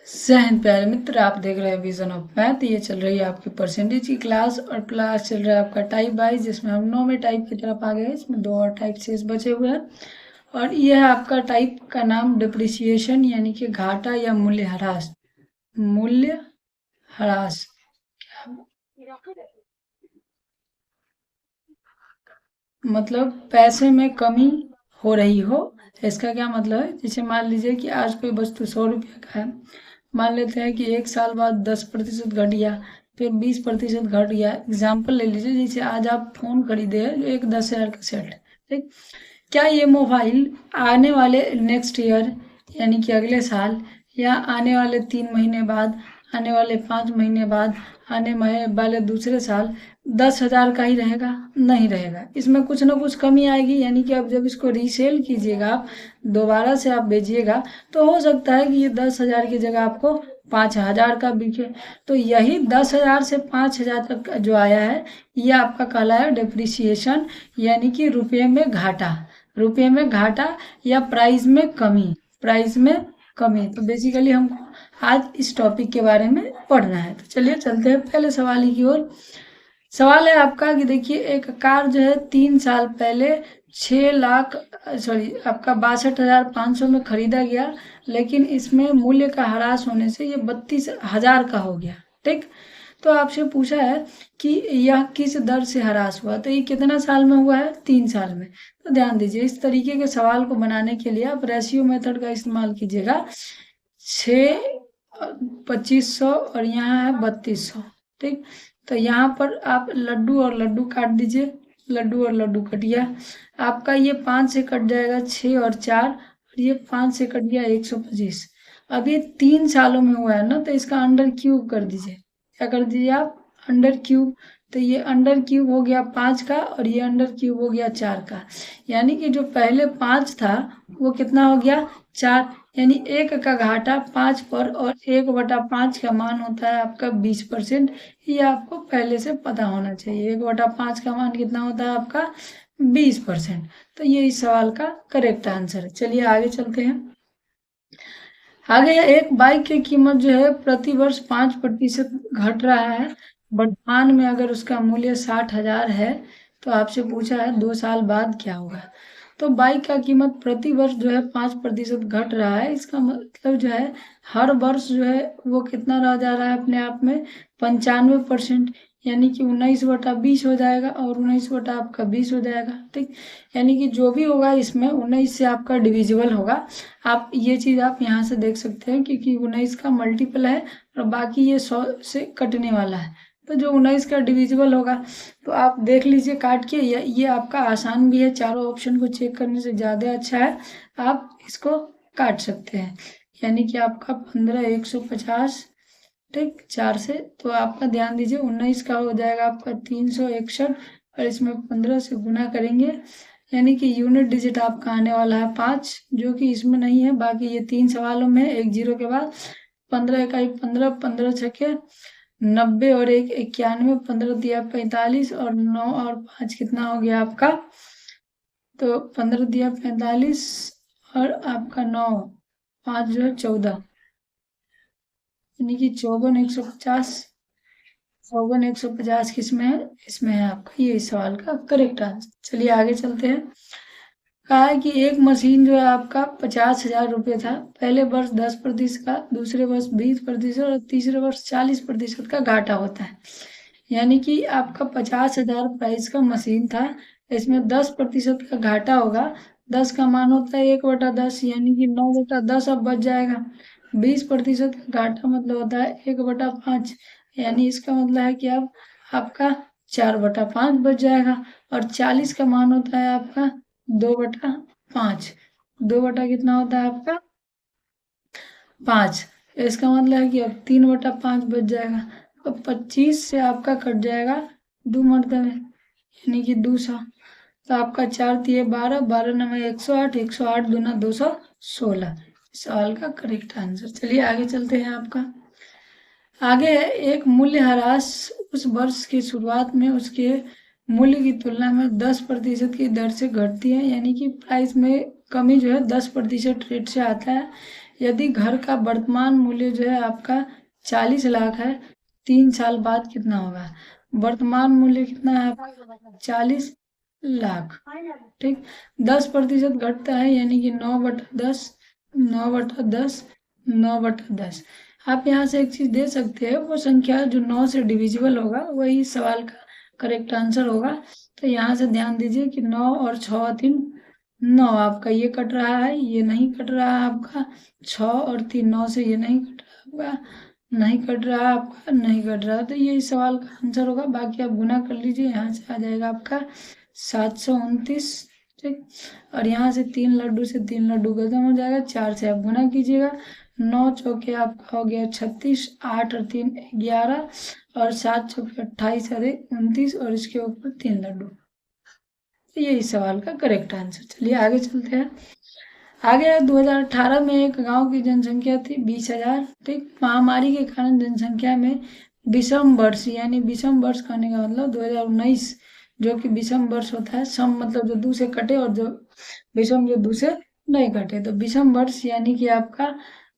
जय हिंद प्यारे मित्र, आप देख रहे हैं विजन ऑफ मैथ। ये चल रही है आपकी परसेंटेज की क्लास और क्लास चल रहा है आपका टाइप वाइज, जिसमें हम 9वें टाइप की तरफ आ गए हैं। इसमें 2 और टाइप शेष बचे हुए हैं और यह है आपका टाइप का नाम डिप्रिसिएशन, यानी कि घाटा या मूल्य ह्रास। मूल्य ह्रास मतलब पैसे में कमी हो रही हो। इसका क्या मतलब है? जैसे मान लीजिए कि आज कोई वस्तु 100 रुपये का है, मान लेते हैं कि 1 साल बाद 10% घट गया, फिर 20% घट गया। एग्जाम्पल ले लीजिए, जैसे आज आप फोन खरीदे हैं जो एक 10,000 का सेट है, ठीक। क्या ये मोबाइल आने वाले नेक्स्ट ईयर, यानी कि अगले साल, या आने वाले 3 महीने बाद, आने वाले 5 महीने बाद, आने वाले दूसरे साल 10,000 का ही रहेगा? नहीं रहेगा, इसमें कुछ ना कुछ कमी आएगी। यानी कि अब जब इसको रीसेल कीजिएगा, आप दोबारा से आप बेचिएगा, तो हो सकता है कि ये 10,000 की जगह आपको 5,000 का बिके। तो यही 10,000 से 5,000 तक का जो आया है, ये आपका कहलाया डिप्रिसिएशन, यानी कि रुपये में घाटा। रुपये में घाटा या प्राइस में कमी, प्राइस में कमी। तो बेसिकली हमको आज इस टॉपिक के बारे में पढ़ना है। तो चलिए चलते हैं पहले सवाल की ओर। सवाल है आपका कि देखिए, एक कार जो है 3 साल पहले 62,500 में खरीदा गया, लेकिन इसमें मूल्य का ह्रास होने से ये 32,000 का हो गया, ठीक। तो आपसे पूछा है कि यह किस दर से ह्रास हुआ। तो ये कितना साल में हुआ है? 3 साल में। तो ध्यान दीजिए, इस तरीके के सवाल को बनाने के लिए आप रेशियो मेथड का इस्तेमाल कीजिएगा। 6,2500 और यहाँ है 3200, ठीक। तो यहाँ पर आप लड्डू और लड्डू काट दीजिए, लड्डू और लड्डू कट गया। आपका ये 5 से कट जाएगा 6 और 4, और ये 5 से कट गया 125। अब ये 3 सालों में हुआ है ना, तो इसका अंडर क्यूब कर दीजिए। क्या कर दीजिए आप? Under cube. तो ये अंडर क्यूब हो गया 5 का, और ये अंडर क्यूब हो गया 4 का। यानी कि जो पहले 5 था वो कितना हो गया? 4। यानी 1 का घाटा 5 पर, और 1/5 का मान होता है आपका 20%। ये आपको पहले से पता होना चाहिए। 1/5 का मान कितना होता है आपका? 20%। तो ये इस सवाल का करेक्ट आंसर है। चलिए आगे चलते हैं। आगे एक बाइक की कीमत जो है प्रति वर्ष 5% घट रहा है। वर्तमान में अगर उसका मूल्य 60,000 है, तो आपसे पूछा है 2 साल बाद क्या होगा। तो बाइक का कीमत प्रति वर्ष जो है 5% घट रहा है। इसका मतलब जो है हर वर्ष जो है वो कितना रह जा रहा है अपने आप में? 95%। यानी कि 19/20 हो जाएगा, और 19 आपका 20 हो जाएगा, ठीक। यानी कि जो भी होगा इसमें 19 से आपका डिविजिबल होगा। आप ये चीज़ आप यहाँ से देख सकते हैं, क्योंकि 19 का मल्टीपल है और बाकी ये 100 से कटने वाला है। तो जो 19 का डिविजिबल होगा, तो आप देख लीजिए काट के। ये आपका आसान भी है, चारों ऑप्शन को चेक करने से ज़्यादा अच्छा है। आप इसको काट सकते हैं। यानी कि आपका 15,150, ठीक, 4 से। तो आपका ध्यान दीजिए, 19 का हो जाएगा आपका 361, और इसमें 15 से गुना करेंगे, यानी कि यूनिट डिजिट आपका आने वाला है 5, जो कि इसमें नहीं है। बाकी ये 3 सवालों में है, 1 0 के बाद। 15 इकाई 15, 15 छक्के 90, और 1 91, 15 दिया 45, और 9 और 5 कितना हो गया आपका? तो 15 दिया 45, और आपका 9, 5 जो है 14, यानी कि 54,150। 54,150 किसमें है? इसमें है आपका। ये इस सवाल का करेक्ट आंसर। चलिए आगे चलते हैं। कहा है कि एक मशीन जो है आपका 50,000 रुपये था। पहले वर्ष 10% का, दूसरे वर्ष 20%, और तीसरे वर्ष 40% का घाटा होता है। यानी कि आपका 50,000 प्राइस का मशीन था, इसमें 10% का घाटा होगा। 10 का मान होता है 1/10, यानी कि 9/10 अब बच जाएगा। 20% का घाटा मतलब होता है 1/5, यानी इसका मतलब है कि अब आपका 4/5 बच जाएगा। और 40 का मान होता है आपका 2/5। 2 कितना होता है आपका? 5। इसका मतलब है कि अब 3/5 बच जाएगा। अब 25 से आपका कट जाएगा 2 मरतबे, यानी कि 200। तो आपका 4 तिये 12, 12 9 108, 108 दूना 216। सवाल का करेक्ट आंसर। चलिए आगे चलते हैं आपका। आगे है एक मूल्य ह्रास उस वर्ष की शुरुआत में उसके मूल्य की तुलना में 10% की दर से घटती है। यानी कि प्राइस में कमी जो है 10% रेट से आता है। यदि घर का वर्तमान मूल्य जो है आपका 40 लाख है, 3 साल बाद कितना होगा? वर्तमान मूल्य कितना है आपका? 40 लाख। ठीक, 10% घटता है, यानी कि 9/10, 9/10, 9/10। आप यहाँ से एक चीज दे सकते हैं, वो संख्या जो 9 से डिविजिबल होगा वही सवाल का करेक्ट आंसर होगा। तो यहाँ से ध्यान दीजिए कि 9 और 6 3 9 आपका ये कट रहा है, ये नहीं कट रहा है आपका। 6 और 3 9 से ये नहीं कट रहा आपका, नहीं कट रहा आपका, नहीं कट रहा। तो ये इस सवाल का आंसर होगा। बाकी आप गुना कर लीजिए, यहाँ से आ जाएगा आपका 729। ठीक, और यहाँ से 3 लड्डू से 3 लड्डू खत्म हो जाएगा। 4 से आप गुना कीजिएगा, 9 चौके आपका हो गया 36, 8 और 3 11, और 7 चौके 28 और 29, और इसके ऊपर 3 लड्डू। ये इस सवाल का करेक्ट आंसर। चलिए आगे चलते हैं। आगे 2018 में एक गांव की जनसंख्या थी 20,000। ठीक, महामारी के कारण जनसंख्या में विषम वर्ष, यानी विषम वर्ष कहने का मतलब 2019 जो कि विषम वर्ष होता है। सम मतलब जो दो से कटे, और जो विषम जो दो से नहीं कटे। तो विषम वर्ष यानी कि आपका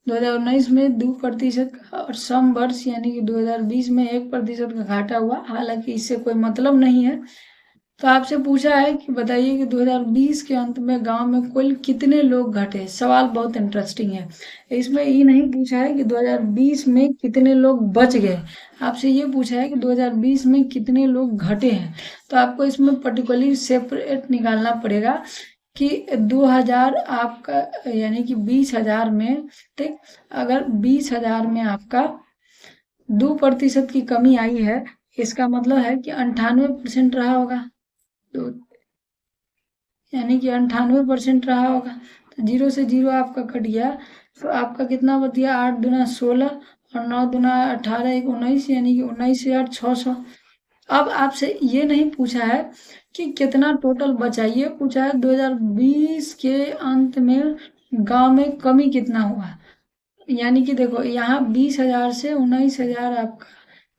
2019 में 2% का, और सम वर्ष यानी कि 2020 में 1% का घाटा हुआ। हालांकि इससे कोई मतलब नहीं है। तो आपसे पूछा है कि बताइए कि 2020 के अंत में गांव में कुल कितने लोग घटे। सवाल बहुत इंटरेस्टिंग है। इसमें ये नहीं पूछा है कि 2020 में कितने लोग बच गए, आपसे ये पूछा है कि 2020 में कितने लोग घटे हैं। तो आपको इसमें पर्टिकुलरली सेपरेट निकालना पड़ेगा कि 2000 आपका, यानी कि 20,000 में, ठीक, अगर 20,000 में आपका 2% की कमी आई है, इसका मतलब है कि 98% रहा होगा। तो यानी कि 98% रहा होगा। तो 0 से 0 आपका कट गया, तो आपका कितना बच गया? 8 दूना 16 और 9 दूना 18, 1 19, यानी कि 19 से 8 600। अब आपसे ये नहीं पूछा है कि कितना टोटल बचा, ये पूछा है 2020 के अंत में गांव में कमी कितना हुआ। यानी कि देखो यहाँ 20,000 से 19,000 आपका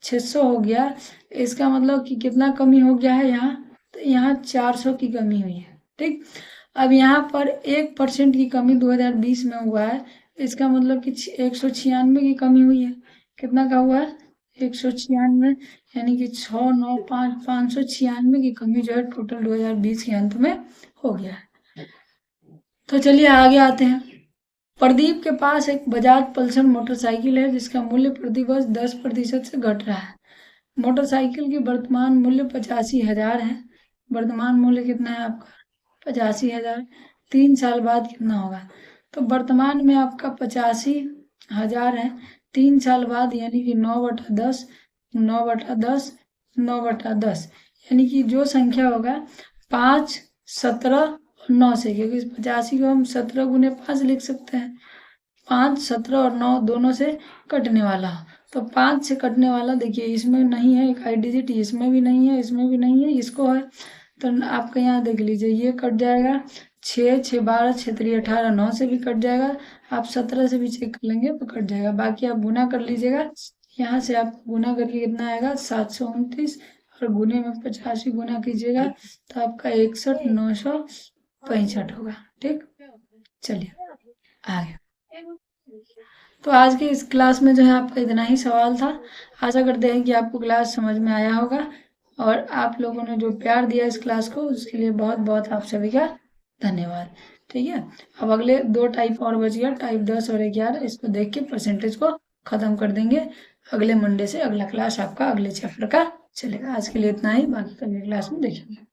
600 हो गया। इसका मतलब कि कितना कमी हो गया है यहाँ? तो यहाँ 400 की कमी हुई है। ठीक, अब यहाँ पर 1% की कमी 2020 में हुआ है। इसका मतलब कि 196 की कमी हुई है। कितना का हुआ है? 196, यानी कि 6 9 5 596 की कमी जो है टोटल 2020 के अंत में हो गया है। तो चलिए आगे आते हैं। प्रदीप के पास एक बजाज पल्सर मोटरसाइकिल है जिसका मूल्य प्रतिवर्ष 10% से घट रहा है। मोटरसाइकिल की वर्तमान मूल्य 85,000 है। वर्तमान मूल्य कितना है आपका? 85,000। 3 साल बाद कितना होगा? तो वर्तमान में आपका 85,000 है। 3 साल बाद यानी कि 9/10, 9/10, 9/10, यानी कि जो संख्या होगा 5, 17 और 9 से, क्योंकि 85 को हम 17 गुने 5 लिख सकते हैं। 5, 17 और 9 दोनों से कटने वाला, तो 5 से कटने वाला देखिए इसमें नहीं है, एक 8 डिजिट, इसमें भी नहीं है, इसमें भी नहीं है, इसको है। तो आपका यहाँ देख लीजिए ये कट जाएगा। 6 6 12 6 3 18, 9 से भी कट जाएगा। आप 17 से भी चेक कर लेंगे तो कट जाएगा। बाकी आप गुना कर लीजिएगा। यहाँ से आप गुना करके कितना आएगा? 729, और गुने में 85 गुना कीजिएगा तो आपका 61,965 होगा। ठीक, चलिए आगे। तो आज की इस क्लास में जो है आपका इतना ही सवाल था। आशा करते हैं कि आपको क्लास समझ में आया होगा, और आप लोगों ने जो प्यार दिया इस क्लास को उसके लिए बहुत बहुत आप सभी का धन्यवाद। ठीक है, अब अगले 2 टाइप और बच गया, टाइप 10 और 11। इसको देख के परसेंटेज को खत्म कर देंगे। अगले मंडे से अगला क्लास आपका अगले चैप्टर का चलेगा। आज के लिए इतना ही, बाकी अगले क्लास में देखेंगे।